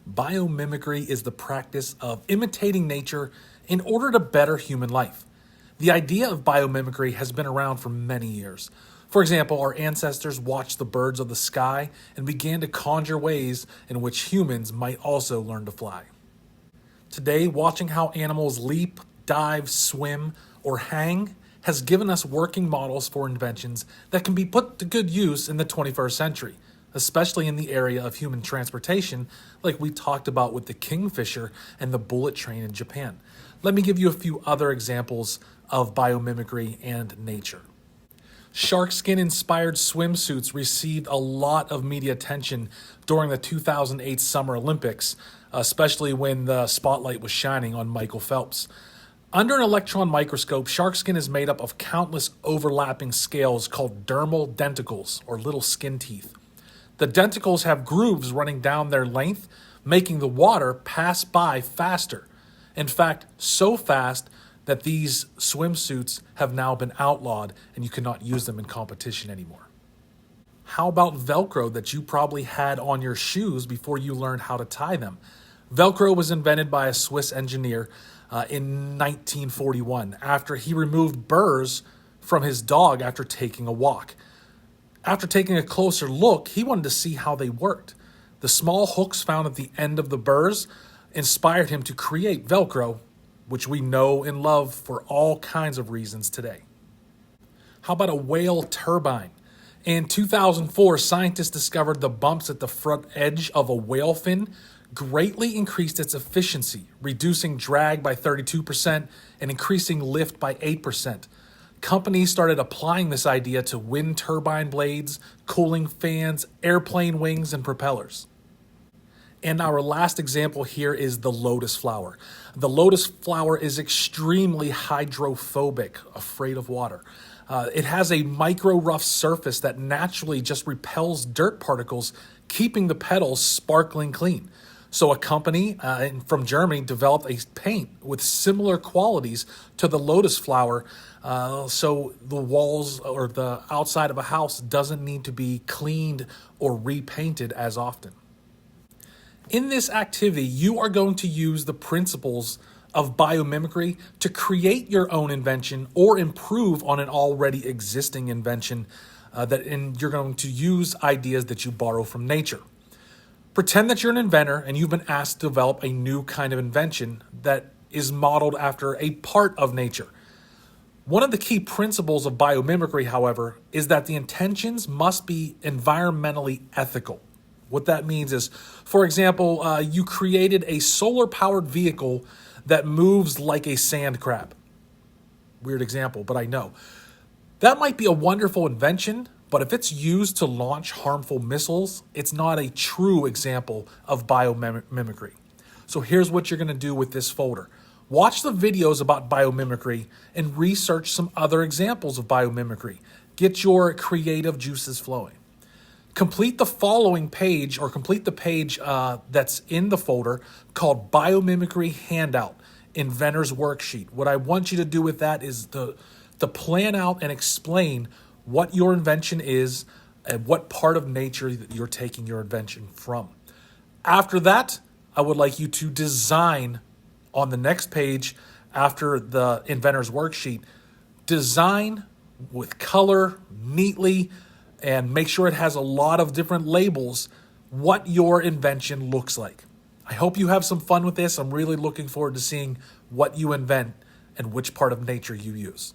Biomimicry is the practice of imitating nature in order to better human life. The idea of biomimicry has been around for many years. For example, our ancestors watched the birds of the sky and began to conjure ways in which humans might also learn to fly. Today, watching how animals leap, dive, swim, or hang has given us working models for inventions that can be put to good use in the 21st century, especially in the area of human transportation, like we talked about with the kingfisher and the bullet train in Japan. Let me give you a few other examples of biomimicry and nature. Sharkskin-inspired swimsuits received a lot of media attention during the 2008 Summer Olympics, especially when the spotlight was shining on Michael Phelps. Under an electron microscope, sharkskin is made up of countless overlapping scales called dermal denticles, or little skin teeth. The denticles have grooves running down their length, making the water pass by faster. In fact, so fast that these swimsuits have now been outlawed and you cannot use them in competition anymore. How about Velcro that you probably had on your shoes before you learned how to tie them? Velcro was invented by a Swiss engineer in 1941 after he removed burrs from his dog after taking a walk. After taking a closer look, he wanted to see how they worked. The small hooks found at the end of the burrs inspired him to create Velcro, which we know and love for all kinds of reasons today. How about a whale turbine? In 2004, scientists discovered the bumps at the front edge of a whale fin greatly increased its efficiency, reducing drag by 32% and increasing lift by 8%. Companies started applying this idea to wind turbine blades, cooling fans, airplane wings, and propellers. And our last example here is the lotus flower. The lotus flower is extremely hydrophobic, afraid of water. It has a micro rough surface that naturally just repels dirt particles, keeping the petals sparkling clean. So a company from Germany developed a paint with similar qualities to the lotus flower, so the walls or the outside of a house doesn't need to be cleaned or repainted as often. In this activity, you are going to use the principles of biomimicry to create your own invention or improve on an already existing invention, and you're going to use ideas that you borrow from nature. Pretend that you're an inventor and you've been asked to develop a new kind of invention that is modeled after a part of nature. One of the key principles of biomimicry, however, is that the intentions must be environmentally ethical. What that means is, for example, you created a solar-powered vehicle that moves like a sand crab. Weird example, but I know. That might be a wonderful invention, but if it's used to launch harmful missiles, it's not a true example of biomimicry. So here's what you're going to do with this folder. Watch the videos about biomimicry and research some other examples of biomimicry. Get your creative juices flowing. Complete the following page, or complete the page that's in the folder called Biomimicry Handout, Inventor's Worksheet. What I want you to do with that is to plan out and explain what your invention is and what part of nature that you're taking your invention from. After that, I would like you to design on the next page after the Inventor's Worksheet. Design with color, neatly, and make sure it has a lot of different labels what your invention looks like. I hope you have some fun with this. I'm really looking forward to seeing what you invent and which part of nature you use.